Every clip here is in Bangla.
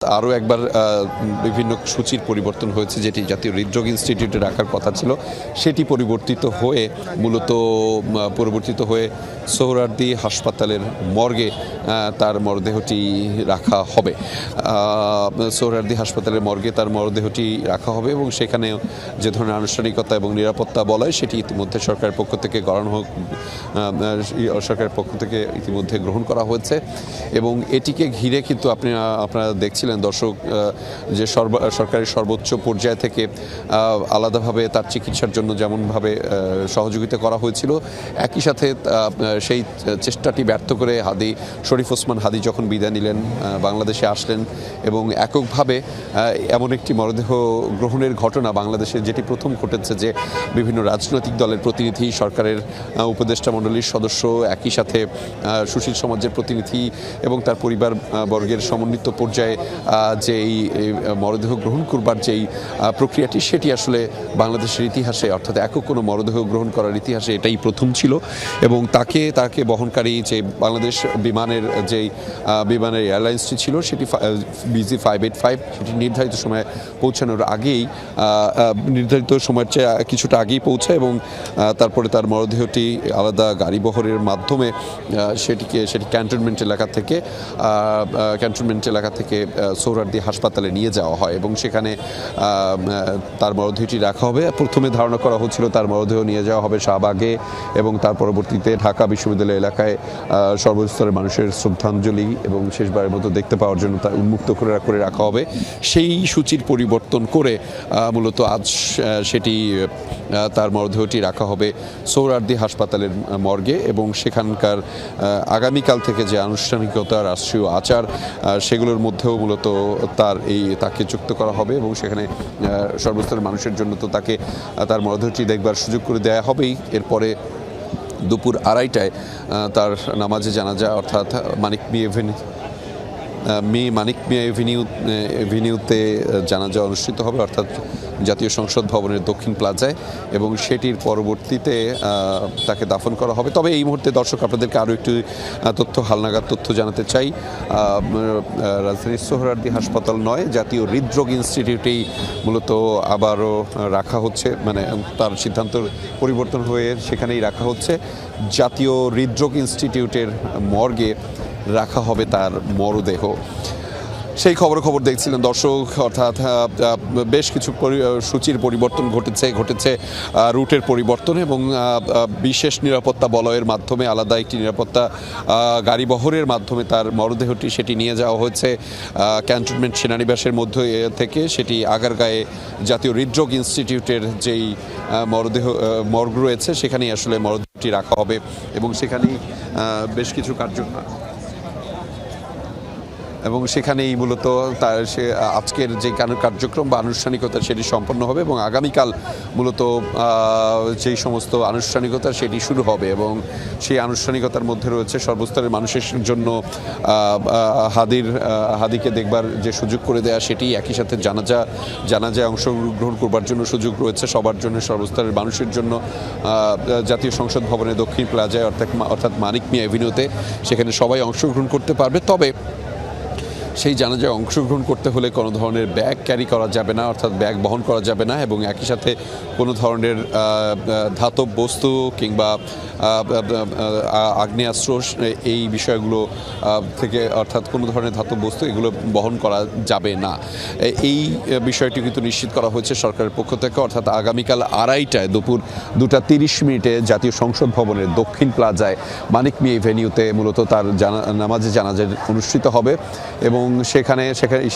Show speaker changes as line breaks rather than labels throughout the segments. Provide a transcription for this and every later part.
আরও একবার বিভিন্ন সূচির পরিবর্তন হয়েছে, যেটি জাতীয় হৃদরোগ ইনস্টিটিউটে রাখার কথা ছিল সেটি পরিবর্তিত হয়ে সোহরাওয়ার্দী হাসপাতালের মর্গে তার মরদেহটি রাখা হবে। সোহরাওয়ার্দী হাসপাতালেের মর্গে তার মরদেহটি রাখা হবে এবং সেখানে যে ধরনের আনুষ্ঠানিকতা এবং নিরাপত্তা বলয় সেটি ইতিমধ্যে সরকারের পক্ষ থেকে ইতিমধ্যে গ্রহণ করা হয়েছে এবং এটিকে ঘিরে কিন্তু আপনারা দেখছিলেন দর্শক যে সরকারের সর্বোচ্চ পর্যায় থেকে আলাদাভাবে তার চিকিৎসার জন্য যেমনভাবে সহযোগিতা করা হয়েছিল, একই সাথে সেই চেষ্টাটি ব্যর্থ করে শরীফ ওসমান হাদী যখন বিদায় নিলেন, বাংলাদেশে আসলেন এবং এককভাবে এমন একটি মরদেহ গ্রহণের ঘটনা বাংলাদেশে যেটি প্রথম ঘটেছে, যে বিভিন্ন রাজনৈতিক দলের প্রতিনিধি, সরকারের উপদেষ্টা মণ্ডলীর সদস্য, একই সাথে সুশীল সমাজের প্রতিনিধি এবং তার পরিবার বর্গের সমন্বিত পর্যায়ে যে এই মরদেহ গ্রহণ করবার যেই প্রক্রিয়াটি, সেটি আসলে বাংলাদেশের ইতিহাসে, অর্থাৎ একক কোনো মরদেহ গ্রহণ করার ইতিহাসে এটাই প্রথম ছিল এবং তাকে বহনকারী যে বাংলাদেশ বিমানের এয়ারলাইন্সটি ছিল সেটি BG585, সেটি নির্ধারিত সময়ে পৌঁছানোর আগেই, নির্ধারিত সময়ের চেয়ে কিছুটা আগেই পৌঁছায় এবং তারপরে তার মরদেহটি আলাদা গাড়িবহরের মাধ্যমে সেটি ক্যান্টনমেন্ট এলাকা থেকে সোহরাওয়ার্দী হাসপাতালে নিয়ে যাওয়া হয় এবং সেখানে তার মরদেহটি রাখা হবে। প্রথমে ধারণা করা হচ্ছিল তার মরদেহ নিয়ে যাওয়া হবে শাহবাগে এবং তার পরবর্তীতে ঢাকা বিশ্ববিদ্যালয় এলাকায় সর্বস্তরের মানুষের শ্রদ্ধাঞ্জলি এবং শেষবারের মতো দেখতে পাওয়ার জন্য তা উন্মুক্ত করে রাখা হবে। সেই সূচির পরিবর্তন করে মূলত আজ তার মরদেহটি রাখা হবে সোহরাওয়ার্দী হাসপাতালের মর্গে এবং সেখানকার আগামীকাল থেকে যে আনুষ্ঠানিকতা, রাষ্ট্রীয় আচার, সেগুলোর মধ্যেও মূলত তাকে যুক্ত করা হবে এবং সেখানে সর্বস্তরের মানুষের জন্য তো তার মরদেহটি দেখবার সুযোগ করে দেওয়া হবেই। এরপরে দুপুর 2:30টায় তার নামাজে জানাজা, অর্থাৎ মানিক মিয়া এভিনিউতে জানাজা অনুষ্ঠিত হবে, অর্থাৎ জাতীয় সংসদ ভবনের দক্ষিণ প্লাজায়, এবং সেটির পরবর্তীতে তাকে দাফন করা হবে। তবে এই মুহূর্তে দর্শক আপনাদেরকে আরও একটু হালনাগাদ তথ্য জানাতে চাই। রাজধানীর সোহরাওয়ার্দী হাসপাতাল নয়, জাতীয় হৃদরোগ ইনস্টিটিউটেই মূলত আবারও রাখা হচ্ছে, মানে তার সিদ্ধান্ত পরিবর্তন হয়ে সেখানেই রাখা হচ্ছে। জাতীয় হৃদরোগ ইনস্টিটিউটের মর্গে রাখা হবে তার মরদেহ। সেই খবর দেখছিলেন দর্শক, অর্থাৎ বেশ কিছু সূচির পরিবর্তন ঘটেছে রুটের পরিবর্তন এবং বিশেষ নিরাপত্তা বলয়ের মাধ্যমে, আলাদা একটি নিরাপত্তা গাড়িবহরের মাধ্যমে তার মরদেহটি সেটি নিয়ে যাওয়া হয়েছে ক্যান্টনমেন্ট সেনানিবাসের মধ্যে থেকে। সেটি আগারগাঁয়ে জাতীয় হৃদরোগ ইনস্টিটিউটের যেই মর্গ রয়েছে সেখানেই আসলে মরদেহটি রাখা হবে এবং সেখানেই বেশ কিছু এবং সেখানেই মূলত আজকের যে কার্যক্রম বা আনুষ্ঠানিকতা সেটি সম্পন্ন হবে এবং আগামীকাল মূলত যেই সমস্ত আনুষ্ঠানিকতা সেটি শুরু হবে এবং সেই আনুষ্ঠানিকতার মধ্যে রয়েছে সর্বস্তরের মানুষের জন্য হাদীকে দেখবার যে সুযোগ করে দেয়া, সেটি একই সাথে জানাজায় অংশগ্রহণ করবার জন্য সুযোগ রয়েছে সবার জন্য, সর্বস্তরের মানুষের জন্য জাতীয় সংসদ ভবনের দক্ষিণ প্লাজায়, অর্থাৎ মানিক মিয়া এভিনিউতে, সেখানে সবাই অংশগ্রহণ করতে পারবে। তবে সেই জানাজায় অংশগ্রহণ করতে হলে কোনো ধরনের ব্যাগ ক্যারি করা যাবে না, অর্থাৎ ব্যাগ বহন করা যাবে না এবং একই সাথে কোনো ধরনের ধাতব বস্তু কিংবা আগ্নেয়াস্ত্র এই বিষয়গুলো থেকে, অর্থাৎ কোনো ধরনের ধাতব বস্তু এগুলো বহন করা যাবে না। এই বিষয়টি কিন্তু নিশ্চিত করা হয়েছে সরকারের পক্ষ থেকে, অর্থাৎ আগামীকাল 2:30টায় দুপুর 2:30 জাতীয় সংসদ ভবনের দক্ষিণ প্লাজায় মানিক মিয়া এভিনিউতে মূলত তার নামাজে জানাজা অনুষ্ঠিত হবে এবং সেখানে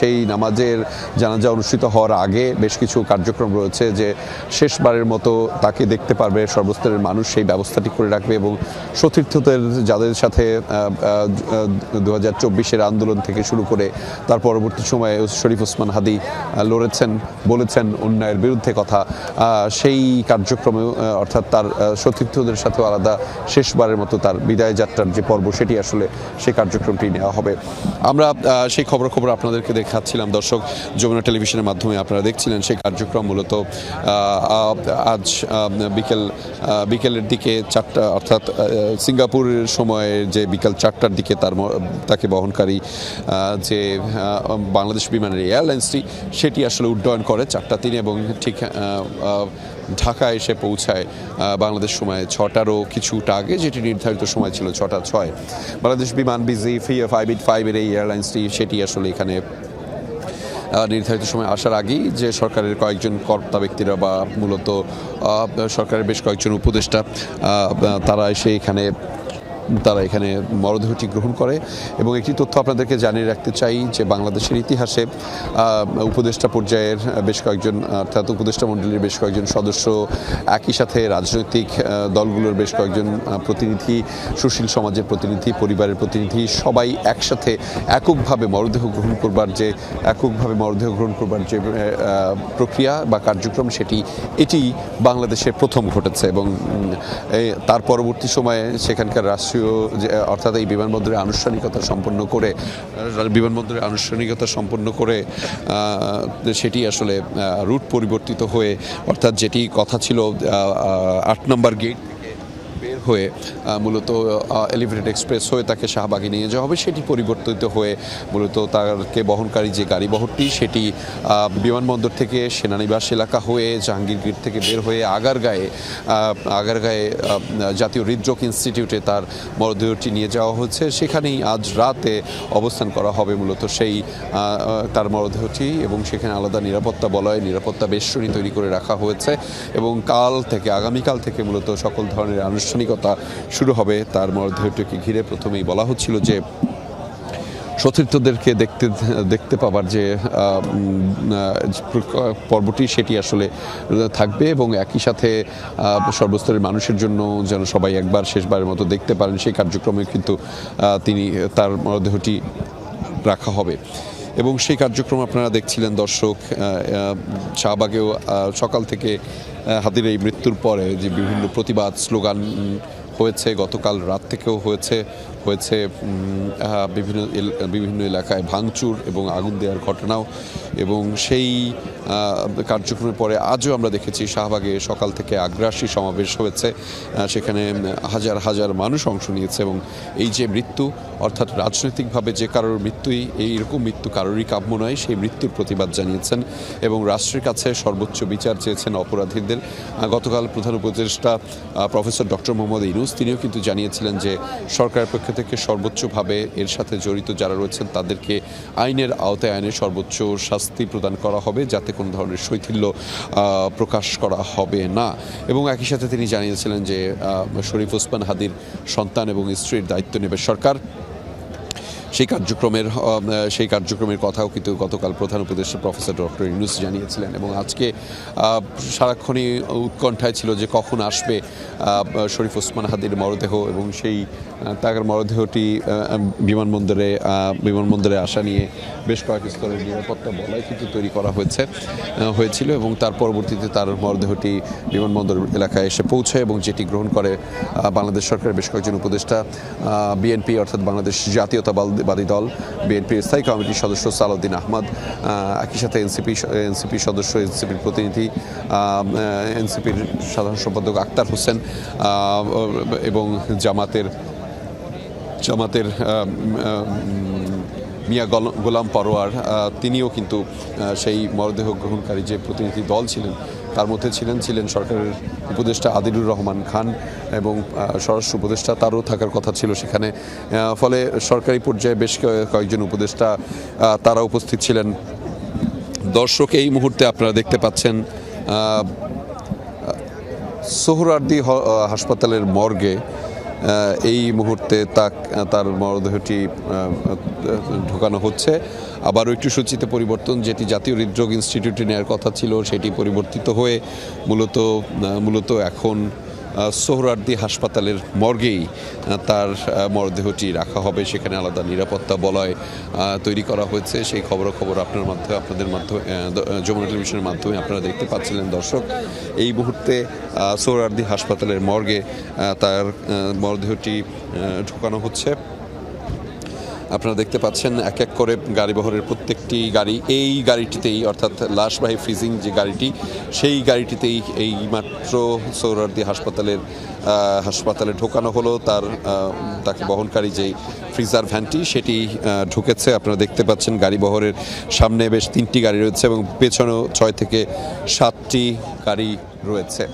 সেই নামাজের জানাজা অনুষ্ঠিত হওয়ার আগে বেশ কিছু কার্যক্রম রয়েছে, যে শেষবারের মতো তাকে দেখতে পারবে সর্বস্তরের মানুষ, সেই ব্যবস্থাটি করে রাখবে এবং সতীর্থদের যাদের সাথে 2024-এর আন্দোলন থেকে শুরু করে তার পরবর্তী সময়ে শরীফ ওসমান হাদী বলেছেন অন্যায়ের বিরুদ্ধে কথা, সেই কার্যক্রমে, অর্থাৎ তার সতীর্থদের সাথেও আলাদা শেষবারের মতো তার বিদায় যাত্রার যে পর্ব সেটি আসলে সেই কার্যক্রমটি নেওয়া হবে। আমরা সেই খবর আপনাদেরকে দেখাচ্ছিলাম দর্শক, যমুনা টেলিভিশনের মাধ্যমে আপনারা দেখছিলেন সেই কার্যক্রম। মূলত আজ বিকেলের দিকে 4টা অর্থাৎ সিঙ্গাপুরের সময়ে যে বিকাল 4টার দিকে তাকে বহনকারী যে বাংলাদেশ বিমানের এয়ারলাইন্সটি সেটি আসলে উড্ডয়ন করে 4টা 3 এবং ঠিক ঢাকায় এসে পৌঁছায় বাংলাদেশ সময় 6টারও কিছুটা আগে, যেটি নির্ধারিত সময় ছিল 6টা 6। বাংলাদেশ বিমান BZ585 এর এই এয়ারলাইন্সটি সেটি আসলে এখানে নির্ধারিত সময় আসার আগেই যে সরকারের কয়েকজন কর্তা ব্যক্তিরা বা মূলত সরকারের বেশ কয়েকজন উপদেষ্টা তারা এখানে মরদেহটি গ্রহণ করে। এবং একটি তথ্য আপনাদেরকে জানিয়ে রাখতে চাই যে বাংলাদেশের ইতিহাসে উপদেষ্টা পর্যায়ের বেশ কয়েকজন অর্থাৎ উপদেষ্টা মণ্ডলীর বেশ কয়েকজন সদস্য, একই সাথে রাজনৈতিক দলগুলোর বেশ কয়েকজন প্রতিনিধি, সুশীল সমাজের প্রতিনিধি, পরিবারের প্রতিনিধি সবাই একসাথে এককভাবে মরদেহ গ্রহণ করবার যে প্রক্রিয়া বা কার্যক্রম এটি বাংলাদেশে প্রথম ঘটেছে। এবং তার পরবর্তী সময়ে সেখানকার রাষ্ট্রীয় অর্থাৎ এই বিমানবন্দরের আনুষ্ঠানিকতা সম্পন্ন করে সেটি আসলে রুট পরিবর্তিত হয়ে, অর্থাৎ যেটি কথা ছিল 8 নম্বর গেট বের হয়ে মূলত এলিভেটেড এক্সপ্রেস হয়ে তাকে শাহবাগে নিয়ে যাওয়া হবে, সেটি পরিবর্তিত হয়ে মূলত তাকে বহনকারী যে গাড়িবহরটি সেটি বিমানবন্দর থেকে সেনানিবাস এলাকা হয়ে জাহাঙ্গীর গেট থেকে বের হয়ে আগারগাঁয়ে জাতীয় হৃদরোগ ইনস্টিটিউটে তার মরদেহটি নিয়ে যাওয়া হচ্ছে। সেখানেই আজ রাতে অবস্থান করা হবে মূলত সেই তার মরদেহটি, এবং সেখানে আলাদা নিরাপত্তা বলয়, নিরাপত্তা বেষ্টনী তৈরি করে রাখা হয়েছে। এবং আগামীকাল থেকে মূলত সকল ধরনের আনুষ্ঠানিকতা শুরু হবে তার মরদেহটিকে ঘিরে। প্রথমেই বলা হচ্ছিল যে সতীর্থদেরকে দেখতে পাবার যে পর্বটি সেটি আসলে থাকবে, এবং একই সাথে সর্বস্তরের মানুষের জন্য যেন সবাই একবার শেষবারের মতো দেখতে পারেন সেই কার্যক্রমে কিন্তু তার মরদেহটি রাখা হবে। এবং সেই কার্যক্রম আপনারা দেখছিলেন দর্শক, শাহবাগেও সকাল থেকে হাদির এই মৃত্যুর পরে যে বিভিন্ন প্রতিবাদ স্লোগান হয়েছে, গতকাল রাত থেকেও হয়েছে বিভিন্ন এলাকায় ভাঙচুর এবং আগুন দেওয়ার ঘটনাও। এবং সেই কার্যক্রমের পরে আজও আমরা দেখেছি শাহবাগে সকাল থেকে আগ্রাসী সমাবেশ হয়েছে, সেখানে হাজার হাজার মানুষ অংশ নিয়েছে। এবং এই যে মৃত্যু, অর্থাৎ রাজনৈতিকভাবে যে কারোর এইরকম মৃত্যু কারোরই কাম্য নয়, সেই মৃত্যুর প্রতিবাদ জানিয়েছেন এবং রাষ্ট্রের কাছে সর্বোচ্চ বিচার চেয়েছেন অপরাধীদের। গতকাল প্রধান উপদেষ্টা প্রফেসর ডক্টর মোহাম্মদ ইউনূস তিনিও কিন্তু জানিয়েছিলেন যে সরকারের পক্ষ থেকে সর্বোচ্চভাবে এর সাথে জড়িত যারা রয়েছেন তাদেরকে আইনের সর্বোচ্চ শাস্তি প্রদান করা হবে, যাতে কোনো ধরনের শৈথিল্য প্রকাশ করা হবে না। এবং একই সাথে তিনি জানিয়েছিলেন যে শরীফ ওসমান হাদির সন্তান এবং স্ত্রীর দায়িত্ব নেবে সরকার। সেই কার্যক্রমের কথাও কিন্তু গতকাল প্রধান উপদেষ্টা প্রফেসর ডক্টর ইউনূস জানিয়েছিলেন। এবং আজকে সারাক্ষণই উৎকণ্ঠায় ছিল যে কখন আসবে শরীফ ওসমান হাদির মরদেহ, এবং সেই তার মরদেহটি বিমানবন্দরে আসা নিয়ে বেশ কয়েক স্তরের নিরাপত্তা বলয় কিন্তু তৈরি করা হয়েছিল। এবং তার পরবর্তীতে তার মরদেহটি বিমানবন্দর এলাকায় এসে পৌঁছায়, এবং যেটি গ্রহণ করে বাংলাদেশ সরকারের বেশ কয়েকজন উপদেষ্টা, বিএনপি অর্থাৎ বাংলাদেশ জাতীয়তাবাদী দল, বিএনপির স্থায়ী কমিটির সদস্য সালাউদ্দিন আহমদ, একই সাথে এনসিপি সদস্য, এনসিপির প্রতিনিধি, এনসিপির সাধারণ সম্পাদক আক্তার হোসেন, এবং জামাতের মিয়া গোলাম পরোয়ার, তিনিও কিন্তু সেই মরদেহ গ্রহণকারী যে প্রতিনিধি দল ছিলেন তার মধ্যে ছিলেন সরকারের উপদেষ্টা আদিলুর রহমান খান, এবং স্বরাষ্ট্র উপদেষ্টা তারও থাকার কথা ছিল সেখানে। ফলে সরকারি পর্যায়ে বেশ কয়েকজন উপদেষ্টা তারা উপস্থিত ছিলেন। দর্শক, এই মুহূর্তে আপনারা দেখতে পাচ্ছেন সোহরাওয়ার্দী হাসপাতালের মর্গে এই মুহূর্তে তার মরদেহটি ঢোকানো হচ্ছে। আবারও একটু সূচিতে পরিবর্তন, যেটি জাতীয় হৃদরোগ ইনস্টিটিউটে নেওয়ার কথা ছিল সেটি পরিবর্তিত হয়ে মূলত এখন সোহরাওয়ার্দী হাসপাতালের মর্গেই তার মরদেহটি রাখা হবে। সেখানে আলাদা নিরাপত্তা বলয় তৈরি করা হয়েছে। সেই খবর আপনাদের মাধ্যমে যমুনা টেলিভিশনের মাধ্যমে আপনারা দেখতে পাচ্ছিলেন দর্শক। এই মুহূর্তে সোহরাওয়ার্দী হাসপাতালের মর্গে তার মরদেহটি ঢোকানো হচ্ছে। আপনারা দেখতে পাচ্ছেন এক এক করে গাড়িবহরের প্রত্যেকটি গাড়ি এই গাড়িটিতেই অর্থাৎ লাশবাহী ফ্রিজিং যে গাড়িটি সেই গাড়িটিতেই এই মাত্র সোহরাওয়ার্দী হাসপাতালে ঢোকানো হলো তাকে বহনকারী যেই ফ্রিজার ভ্যানটি সেটি ঢুকেছে। আপনারা দেখতে পাচ্ছেন গাড়িবহরের সামনে বেশ 3টি গাড়ি রয়েছে এবং পেছনেও 6 থেকে 7টি গাড়ি রয়েছে।